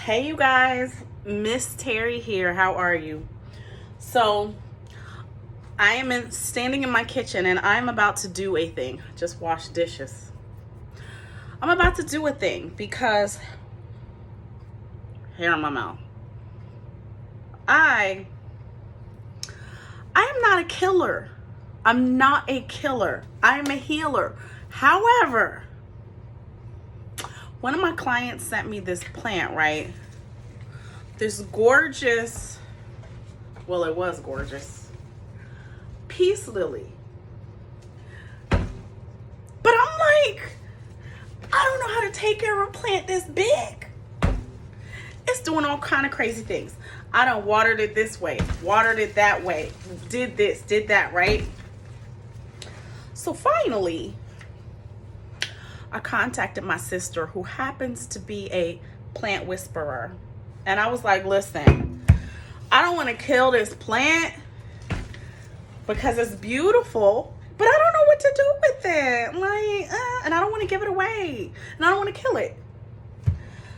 Hey you guys, Miss Terry here. How are you? So I am standing in my kitchen and I'm about to do a thing. Just wash dishes. I'm about to do a thing because hair in my mouth. I am not a killer. I'm not a killer. I am a healer. However, one of my clients sent me this plant, right? This gorgeous, well, it was gorgeous, peace lily. But I'm like, I don't know how to take care of a plant this big. It's doing all kind of crazy things. I done watered it this way, watered it that way, did this, did that, right? So finally, I contacted my sister who happens to be a plant whisperer. And I was like, listen, I don't want to kill this plant because it's beautiful, but I don't know what to do with it. And I don't want to give it away. And I don't want to kill it.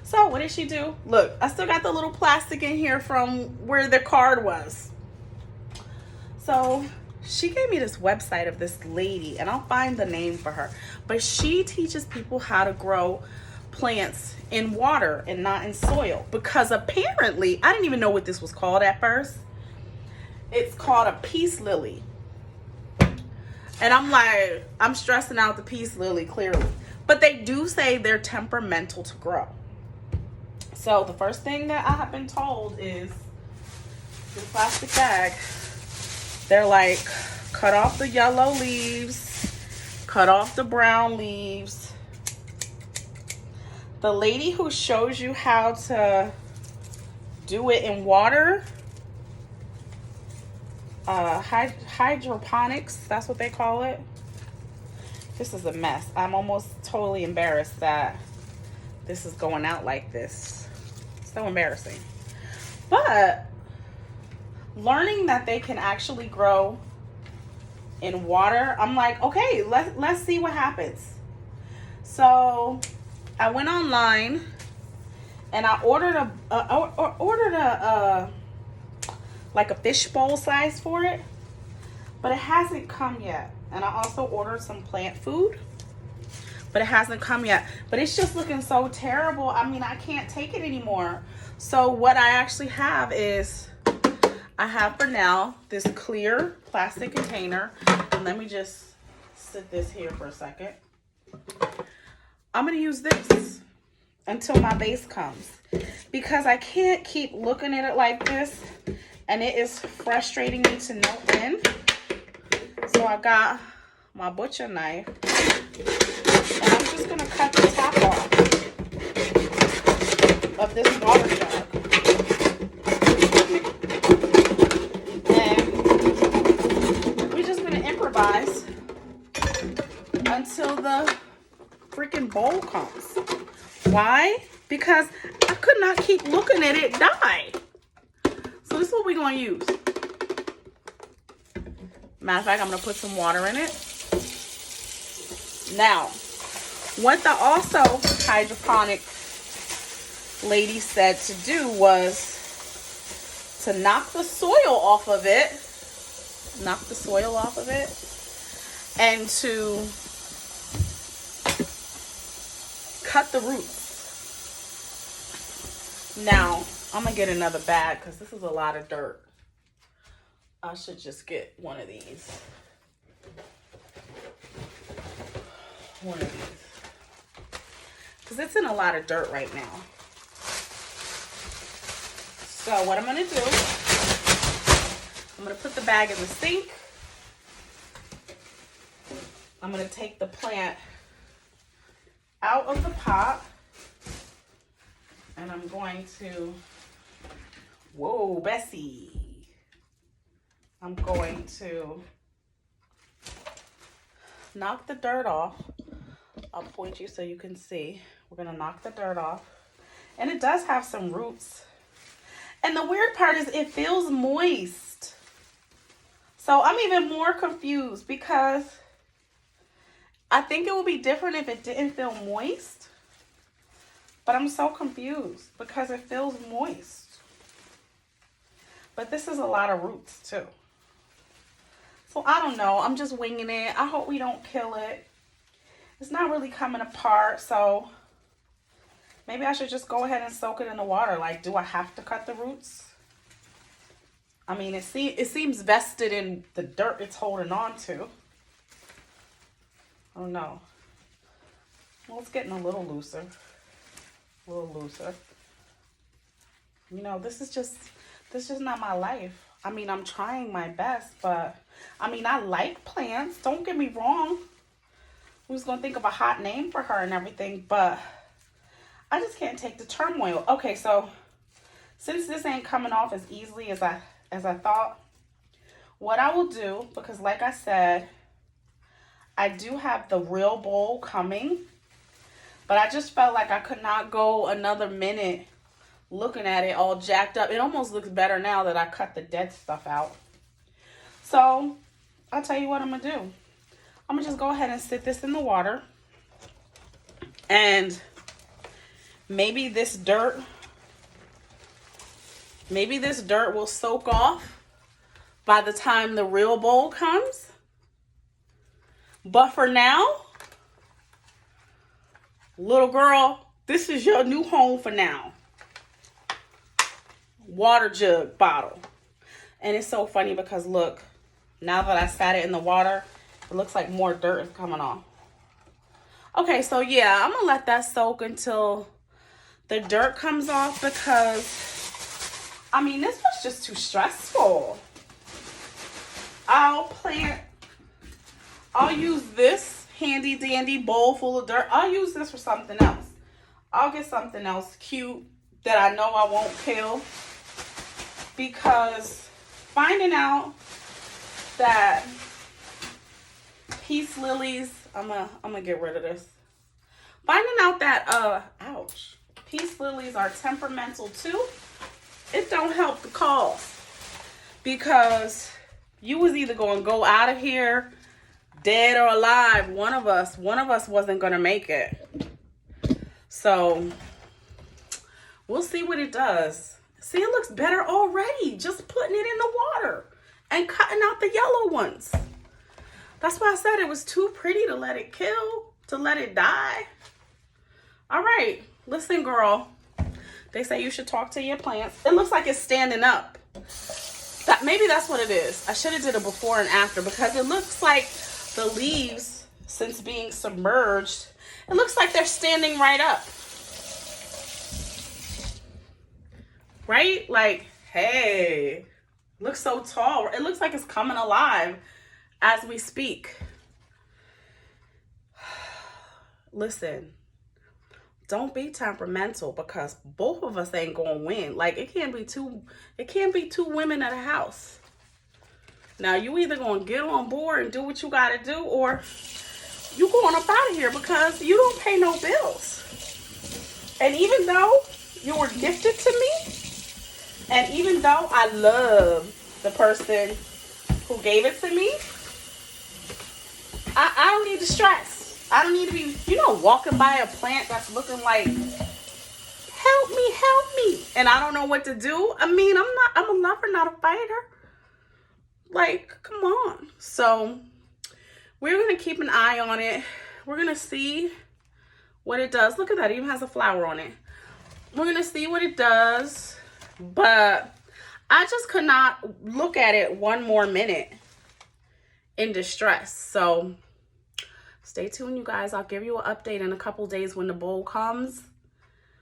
So what did she do? Look, I still got the little plastic in here from where the card was. So she gave me this website of this lady, and I'll find the name for her. But she teaches people how to grow plants in water and not in soil. Because apparently, I didn't even know what this was called at first. It's called a peace lily. And I'm like, I'm stressing out the peace lily clearly. But they do say they're temperamental to grow. So the first thing that I have been told is the plastic bag. They're like, cut off the yellow leaves, cut off the brown leaves. The lady who shows you how to do it in water, hydroponics, that's what they call it. This is a mess. I'm almost totally embarrassed that this is going out like this. So embarrassing. But learning that they can actually grow in water, I'm like, okay, let's see what happens. So I went online and I ordered a like a fishbowl size for it, but it hasn't come yet. And I also ordered some plant food, but it hasn't come yet. But it's just looking so terrible. I mean, I can't take it anymore. So what I actually have is, I have for now this clear plastic container. And let me just sit this here for a second. I'm going to use this until my base comes, because I can't keep looking at it like this, and it is frustrating me to no end. So I got my butcher knife, and I'm just going to cut the top off of this water jug. And we're just going to improvise until the freaking bowl comes. Why? Because I could not keep looking at it die. So this is what we're going to use. Matter of fact, I'm going to put some water in it. Now, what the also hydroponic lady said to do was to knock the soil off of it. Knock the soil off of it. And to cut the roots. Now, I'm going to get another bag because this is a lot of dirt. I should just get one of these. One of these. Because it's in a lot of dirt right now. So what I'm going to do, I'm going to put the bag in the sink. I'm going to take the plant out of the pot. And I'm going to, whoa, Bessie. I'm going to knock the dirt off. I'll point you so you can see. We're going to knock the dirt off. And it does have some roots. And the weird part is it feels moist. So I'm even more confused because I think it would be different if it didn't feel moist. But I'm so confused because it feels moist. But this is a lot of roots too. So I don't know. I'm just winging it. I hope we don't kill it. It's not really coming apart, so maybe I should just go ahead and soak it in the water. Like, do I have to cut the roots? I mean, it seems vested in the dirt it's holding on to. I don't know. Well, it's getting a little looser. A little looser. You know, this is just not my life. I mean, I'm trying my best, but I mean, I like plants. Don't get me wrong. Who's going to think of a hot name for her and everything, but I just can't take the turmoil. Okay, so since this ain't coming off as easily as I thought, what I will do, because like I said, I do have the real bowl coming, but I just felt like I could not go another minute looking at it all jacked up. It almost looks better now that I cut the dead stuff out. So I'll tell you what I'm going to do. I'm going to just go ahead and sit this in the water. And maybe this dirt will soak off by the time the real bowl comes. But for now, little girl, this is your new home for now. Water jug bottle. And it's so funny because look, now that I sat it in the water, it looks like more dirt is coming off. Okay, so yeah, I'm gonna let that soak until the dirt comes off because, I mean, this was just too stressful. I'll use this handy dandy bowl full of dirt. I'll use this for something else. I'll get something else cute that I know I won't kill, because finding out that peace lilies, I'm gonna get rid of this. Finding out that ouch, peace lilies are temperamental too, it don't help the cause, because you was either going to go out of here dead or alive. One of us wasn't going to make it. So we'll see what it does. See, it looks better already just putting it in the water and cutting out the yellow ones. That's why I said it was too pretty to let it kill, to let it die. All right, listen, girl. They say you should talk to your plants. It looks like it's standing up. Maybe that's what it is. I should have did a before and after, because it looks like the leaves, since being submerged, it looks like they're standing right up. Right? Like, hey, looks so tall. It looks like it's coming alive as we speak. Listen, don't be temperamental, because both of us ain't gonna win. Like, it can't be two women at a house. Now, you either gonna get on board and do what you gotta do, or you going up out of here, because you don't pay no bills. And even though you were gifted to me, and even though I love the person who gave it to me, I don't need the stress. I don't need to be, walking by a plant that's looking like, help me. And I don't know what to do. I mean, I'm a lover, not a fighter. Like, come on. So we're going to keep an eye on it. We're going to see what it does. Look at that. It even has a flower on it. We're going to see what it does. But I just could not look at it one more minute in distress. So stay tuned, you guys. I'll give you an update in a couple days when the bowl comes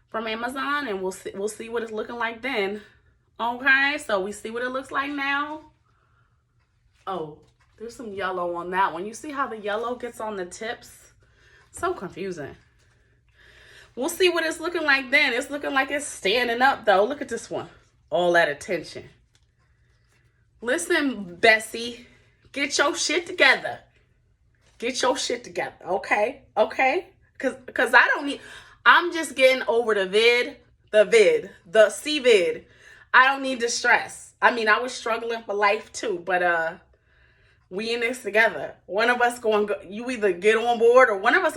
from Amazon, and we'll see what it's looking like then. Okay, so we see what it looks like now. Oh, there's some yellow on that one. You see how the yellow gets on the tips? So confusing. We'll see what it's looking like then. It's looking like it's standing up, though. Look at this one. All that attention. Listen, Bessie, get your shit together. Get your shit together, okay? Okay? Because I don't need... I'm just getting over the CVID. I don't need the stress. I mean, I was struggling for life, too, but we in this together. One of us you either get on board, or one of us